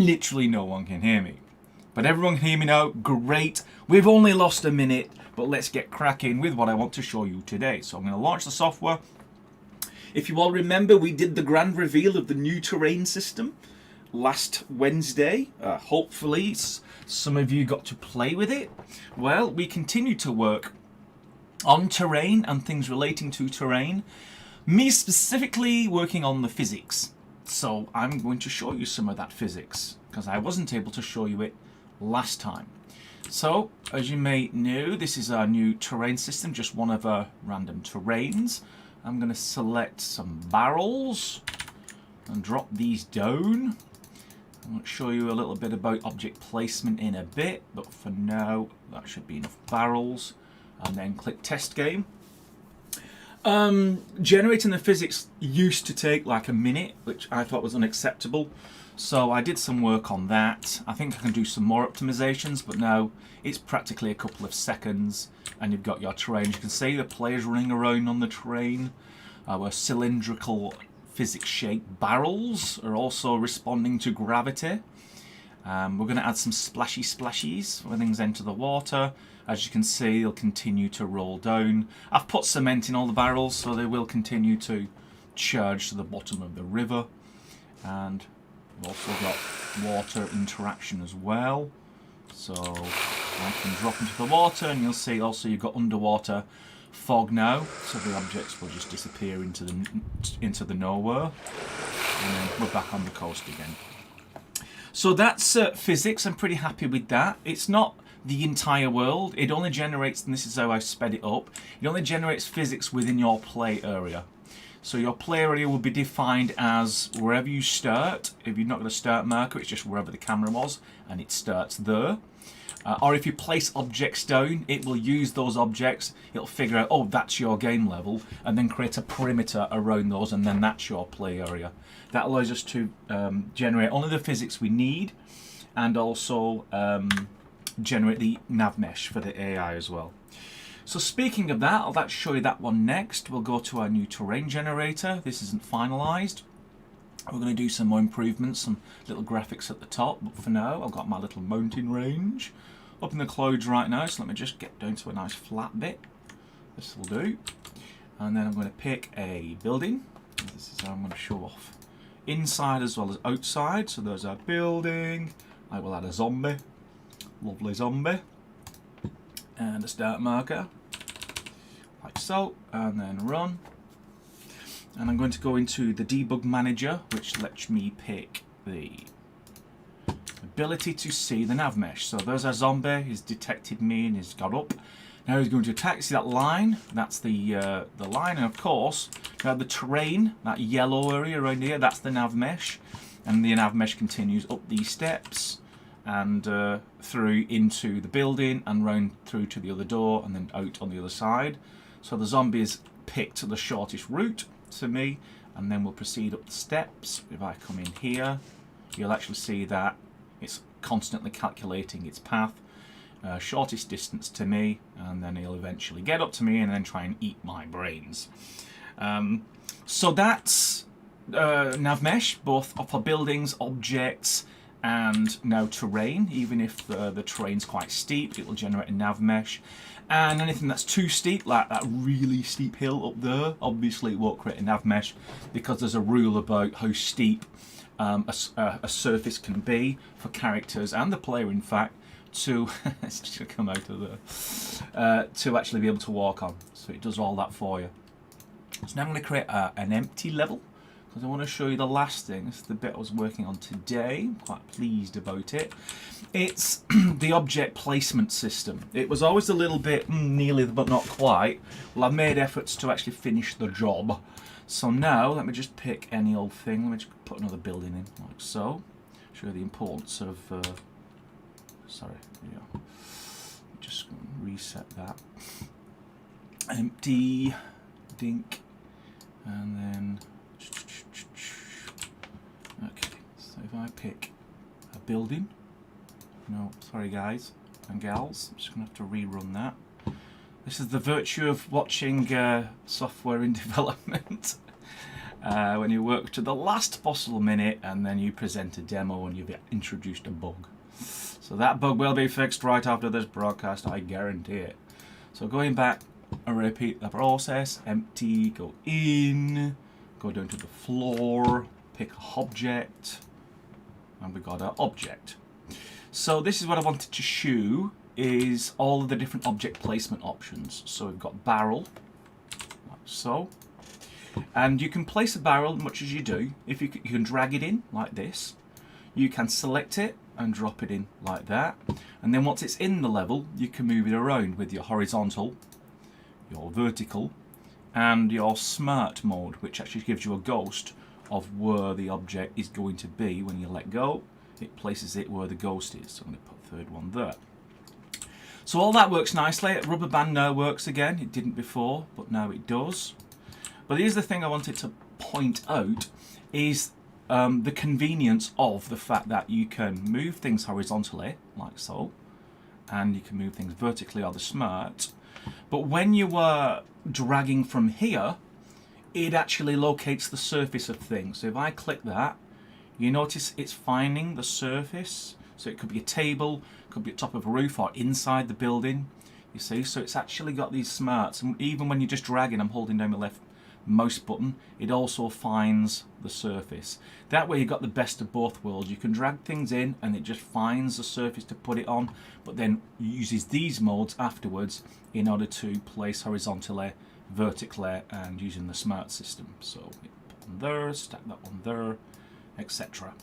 Literally no one can hear me. But everyone can hear me now, great. We've only lost a minute, but let's get cracking with what I want to show you today. So I'm going to launch the software. If you all remember, we did the grand reveal of the new terrain system last Wednesday. Hopefully some of you got to play with it. Well, we continue to work on terrain and things relating to terrain. Me specifically working on the physics. So I'm going to show you some of that physics because I wasn't able to show you it last time. So, as you may know, this is our new terrain system, just one of our random terrains. I'm going to select some barrels and drop these down. I'm going to show you a little bit about object placement in a bit, but for now that should be enough barrels. And then click test game. Generating the physics used to take like a minute, which I thought was unacceptable. So I did some work on that. I think I can do some more optimizations, but now it's practically a couple of seconds and you've got your terrain. You can see the players running around on the terrain. Our cylindrical physics-shaped barrels are also responding to gravity. We're going to add some splashies when things enter the water. As you can see, they'll continue to roll down. I've put cement in all the barrels, so they will continue to charge to the bottom of the river. And we've also got water interaction as well. So I can drop into the water, and you'll see also you've got underwater fog now. So the objects will just disappear into the nowhere, and then we're back on the coast again. So that's physics. I'm pretty happy with that. It's not the entire world. It only generates, and this is how I sped it up, it only generates physics within your play area. So your play area will be defined as wherever you start. If you've not got a start marker, it's just wherever the camera was, and it starts there. Or if you place objects down, it will use those objects. It'll figure out, oh, that's your game level, and then create a perimeter around those, and then that's your play area. That allows us to generate only the physics we need, and also generate the Nav Mesh for the AI as well. So speaking of that, I'll show you that one next. We'll go to our new terrain generator. This isn't finalized. We're going to do some more improvements, some little graphics at the top, but for now I've got my little mountain range up in the clouds right now, so let me just get down to a nice flat bit. This will do. And then I'm going to pick a building. This is how I'm going to show off inside as well as outside. So there's our building. I will add a zombie. Lovely zombie. And a start marker. Like so. And then run. And I'm going to go into the debug manager, which lets me pick the ability to see the nav mesh. So there's our zombie. He's detected me and he's got up. Now he's going to attack. See that line? That's the line. And of course, now the terrain, that yellow area around here, that's the nav mesh. And the nav mesh continues up these steps and through into the building and round through to the other door and then out on the other side. So the zombies picked the shortest route to me, and then we'll proceed up the steps. If I come in here, you'll actually see that it's constantly calculating its path, shortest distance to me, and then he'll eventually get up to me and then try and eat my brains. So that's nav mesh, both for buildings, objects, and now terrain. Even if the terrain's quite steep, it will generate a nav mesh. And anything that's too steep, like that really steep hill up there, obviously it won't create a nav mesh because there's a rule about how steep a surface can be for characters and the player, in fact, to it's just gonna come out of there, to actually be able to walk on. So it does all that for you. So now I'm going to create an empty level because I want to show you the last thing. This is the bit I was working on today. I'm quite pleased about it. It's the object placement system. It was always a little bit nearly but not quite. Well, I've made efforts to actually finish the job. So now let me just pick any old thing. Let me just put another building in like so. Show you the importance of sorry, yeah. Just reset that. Empty, dink, and then okay. So if I pick a building, no, sorry guys and gals, I'm just gonna have to rerun that. This is the virtue of watching software in development. when you work to the last possible minute and then you present a demo and you've introduced a bug. So that bug will be fixed right after this broadcast, I guarantee it. So going back, I repeat the process, empty, go in, go down to the floor, pick a object, and we got our object. So this is what I wanted to show, is all of the different object placement options. So we've got barrel, like so. And you can place a barrel much as you do. If you can drag it in like this, you can select it and drop it in like that, and then once it's in the level you can move it around with your horizontal, your vertical, and your smart mode, which actually gives you a ghost of where the object is going to be. When you let go, it places it where the ghost is. So I'm going to put the third one there. So all that works nicely. Rubber band now works again. It didn't before, but now it does. But here's the thing I wanted to point out, is the convenience of the fact that you can move things horizontally, like so, and you can move things vertically or the smart. But when you are dragging from here, it actually locates the surface of things. So if I click that, you notice it's finding the surface. So it could be a table, could be at top of a roof or inside the building, you see. So it's actually got these smarts, and even when you're just dragging, I'm holding down the left mouse button, it also finds the surface. That way you've got the best of both worlds. You can drag things in and it just finds the surface to put it on, but then uses these modes afterwards in order to place horizontally, vertically, and using the smart system. So put one there, stack that one there, etc.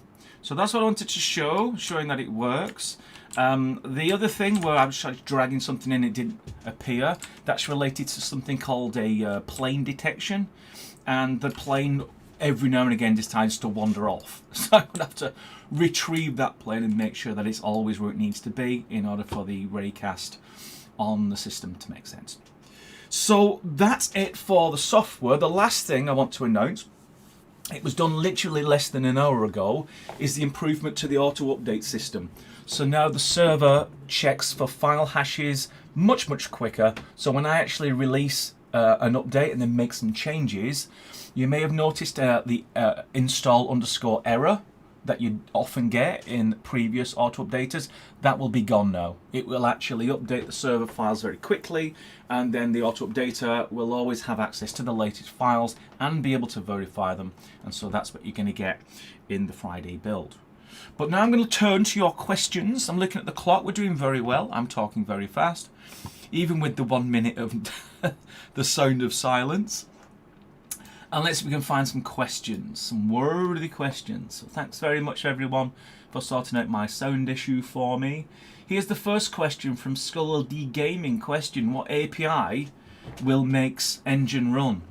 So that's what I wanted to show, showing that it works. The other thing where I was dragging something in, it didn't appear, that's related to something called a plane detection, and the plane every now and again decides to wander off. So I would have to retrieve that plane and make sure that it's always where it needs to be in order for the raycast on the system to make sense. So that's it for the software. The last thing I want to announce, it was done literally less than an hour ago, is the improvement to the auto update system. So now the server checks for file hashes much quicker. So when I actually release an update and then make some changes, you may have noticed the install underscore error that you often get in previous auto updaters. That will be gone now. It will actually update the server files very quickly, and then the auto updater will always have access to the latest files and be able to verify them. And so that's what you're going to get in the Friday build. But now I'm going to turn to your questions. I'm looking at the clock. We're doing very well. I'm talking very fast, even with the 1 minute of the sound of silence. Unless we can find some questions, some worthy questions. So thanks very much everyone for sorting out my sound issue for me. Here's the first question from Skull D Gaming. Question: what API will Make's engine run?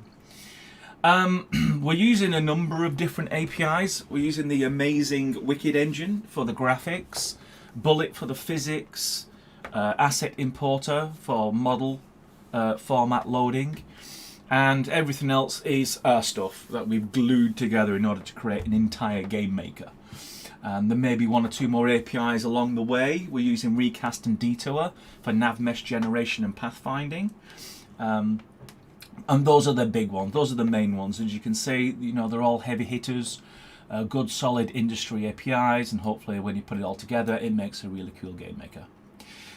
We're using a number of different APIs. We're using the amazing Wicked engine for the graphics, Bullet for the physics, Asset Importer for model format loading, and everything else is our stuff that we've glued together in order to create an entire game maker. And there may be one or two more APIs along the way. We're using Recast and Detour for Nav Mesh generation and pathfinding. And those are the big ones. Those are the main ones. As you can see, you know, they're all heavy hitters, good solid industry APIs, and hopefully when you put it all together, it makes a really cool game maker.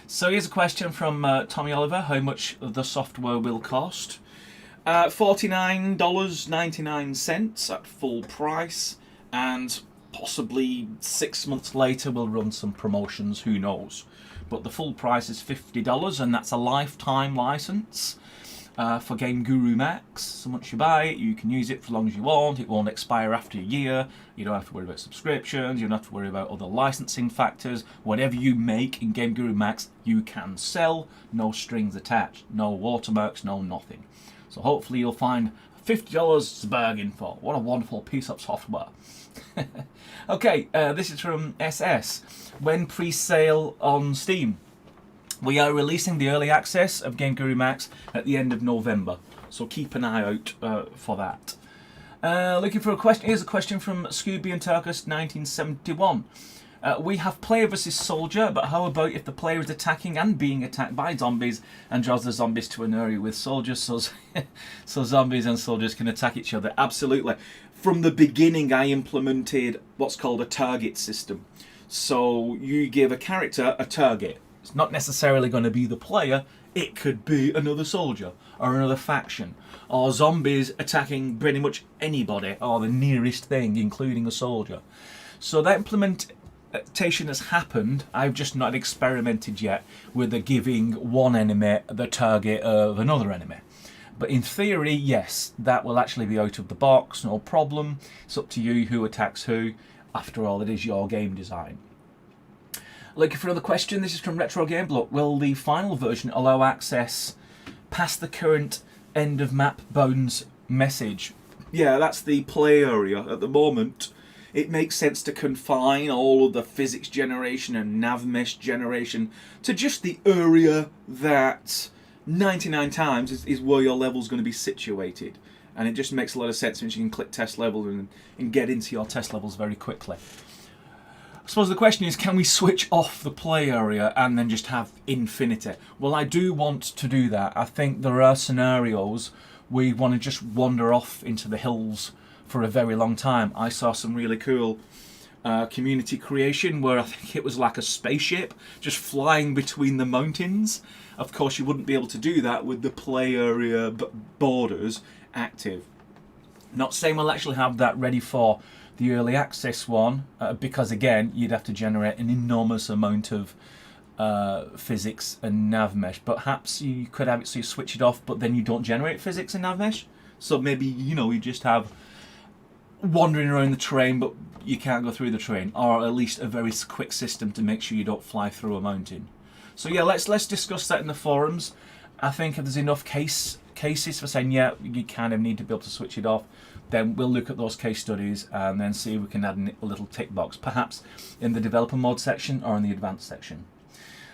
So here's a question from Tommy Oliver: how much the software will cost? $49.99 at full price, and possibly 6 months later we'll run some promotions, who knows. But the full price is $50, and that's a lifetime license for GameGuru MAX. So once you buy it, you can use it for as long as you want. It won't expire after a year. You don't have to worry about subscriptions. You don't have to worry about other licensing factors. Whatever you make in GameGuru MAX, you can sell. No strings attached. No watermarks, no nothing. So hopefully you'll find $50 is a bargain for. What a wonderful piece of software. Okay, this is from SS. When pre-sale on Steam? We are releasing the early access of GameGuru MAX at the end of November, so keep an eye out for that. Looking for a question. Here's a question from Scooby and Tarkus 1971. We have player versus soldier, but how about if the player is attacking and being attacked by zombies and draws the zombies to an area with soldiers, so zombies and soldiers can attack each other? Absolutely. From the beginning, I implemented what's called a target system. So you give a character a target. It's not necessarily going to be the player. It could be another soldier or another faction or zombies attacking pretty much anybody or the nearest thing, including a soldier. So that implementation has happened. I've just not experimented yet with the giving one enemy the target of another enemy. But in theory, yes, that will actually be out of the box, no problem. It's up to you who attacks who. After all, it is your game design. Looking for another question. This is from Retro Game Block. Will the final version allow access past the current end of map bones message? Yeah, that's the play area at the moment. It makes sense to confine all of the physics generation and Nav Mesh generation to just the area that 99 times is where your level's going to be situated. And it just makes a lot of sense when you can click test level and get into your test levels very quickly. I suppose the question is, can we switch off the play area and then just have infinity? Well, I do want to do that. I think there are scenarios where you want to just wander off into the hills for a very long time. I saw some really cool community creation where I think it was like a spaceship just flying between the mountains. Of course, you wouldn't be able to do that with the play area borders active. Not saying we'll actually have that ready for the early access one, because again, you'd have to generate an enormous amount of physics and nav mesh. But perhaps you could have it so you switch it off, but then you don't generate physics and nav mesh. So maybe, you know, you just have wandering around the terrain, but you can't go through the terrain, or at least a very quick system to make sure you don't fly through a mountain. So yeah, let's discuss that in the forums. I think if there's enough cases for saying, yeah, you kind of need to be able to switch it off, then we'll look at those case studies and then see if we can add a little tick box, perhaps in the developer mode section or in the advanced section.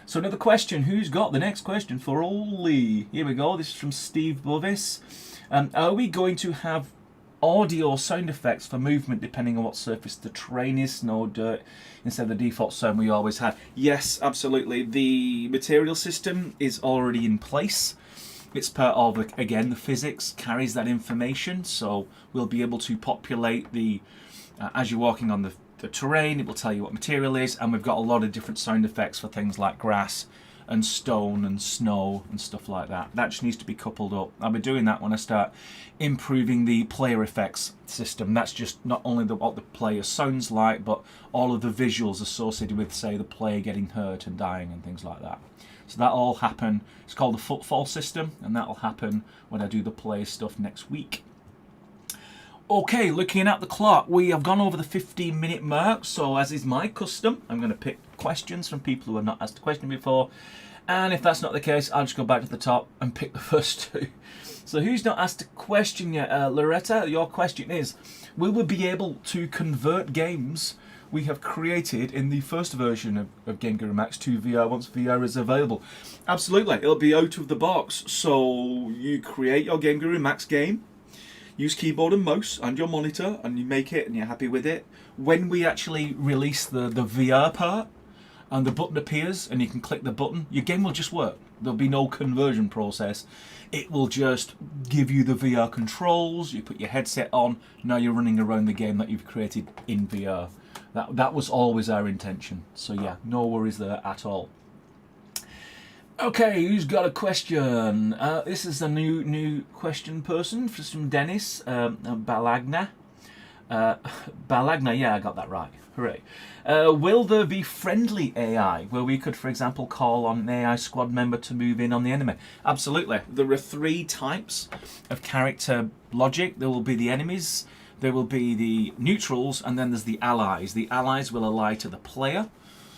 So another question, who's got the next question for Oli? Here we go, this is from Steve Bovis. Are we going to have audio sound effects for movement depending on what surface the terrain is, snow, dirt, instead of the default sound we always had? Yes, absolutely. The material system is already in place. It's part of, again, the physics carries that information, so we'll be able to populate the, as you're walking on the terrain, it will tell you what material is, and we've got a lot of different sound effects for things like grass and stone and snow and stuff like that. That just needs to be coupled up. I'll be doing that when I start improving the player effects system. That's just not only what the player sounds like, but all of the visuals associated with, say, the player getting hurt and dying and things like that. So that'll all happen. It's called the footfall system, and that'll happen when I do the player stuff next week. Okay, looking at the clock, we have gone over the 15-minute mark, so as is my custom, I'm going to pick questions from people who have not asked a question before, and if that's not the case, I'll just go back to the top and pick the first two. So who's not asked a question yet? Loretta, your question is, will we be able to convert games we have created in the first version of GameGuru MAX to VR once VR is available? Absolutely, it'll be out of the box, so you create your GameGuru MAX game, use keyboard and mouse and your monitor, and you make it and you're happy with it. When we actually release the VR part and the button appears and you can click the button, your game will just work. There'll be no conversion process. It will just give you the VR controls, you put your headset on, now you're running around the game that you've created in VR. That was always our intention. So yeah, no worries there at all. Okay, who's got a question? This is a new question person from Dennis Balagna. Balagna, yeah, I got that right. Hooray. Will there be friendly AI where we could, for example, call on an AI squad member to move in on the enemy? Absolutely. There are 3 types of character logic. There will be the enemies, there will be the neutrals, and then there's the allies. The allies will ally to the player.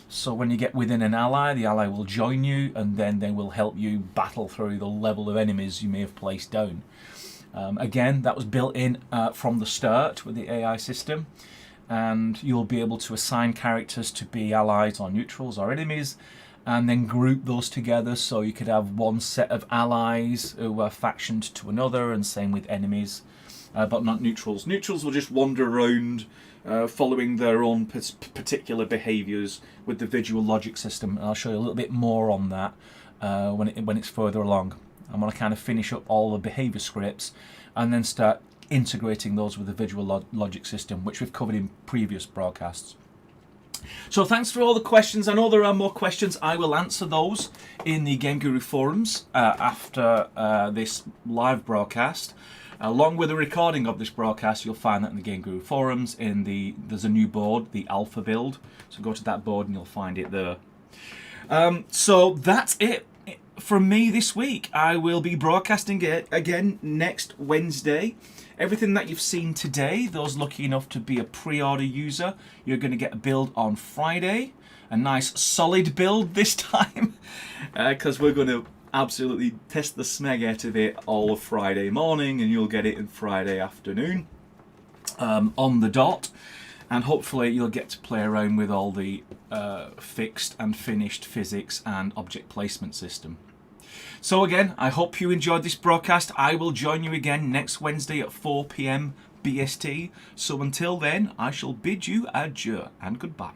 So when you get within an ally, the ally will join you, and then they will help you battle through the level of enemies you may have placed down. Again, that was built in from the start with the AI system, and you'll be able to assign characters to be allies or neutrals or enemies, and then group those together, so you could have one set of allies who are factioned to another, and same with enemies. but not neutrals. Neutrals will just wander around following their own particular behaviours with the visual logic system. And I'll show you a little bit more on that when it's further along. I'm going to kind of finish up all the behaviour scripts and then start integrating those with the visual logic system, which we've covered in previous broadcasts. So thanks for all the questions. I know there are more questions. I will answer those in the GameGuru forums after this live broadcast. Along with a recording of this broadcast, you'll find that in the GameGuru forums. There's a new board, the Alpha build. So go to that board and you'll find it there. So that's it from me this week. I will be broadcasting it again next Wednesday. Everything that you've seen today, those lucky enough to be a pre-order user, you're going to get a build on Friday. A nice solid build this time, because we're going to absolutely test the smeg out of it all of Friday morning, and you'll get it in Friday afternoon on the dot. And hopefully you'll get to play around with all the fixed and finished physics and object placement system. So again, I hope you enjoyed this broadcast. I will join you again next Wednesday at 4 PM BST. So until then, I shall bid you adieu and goodbye.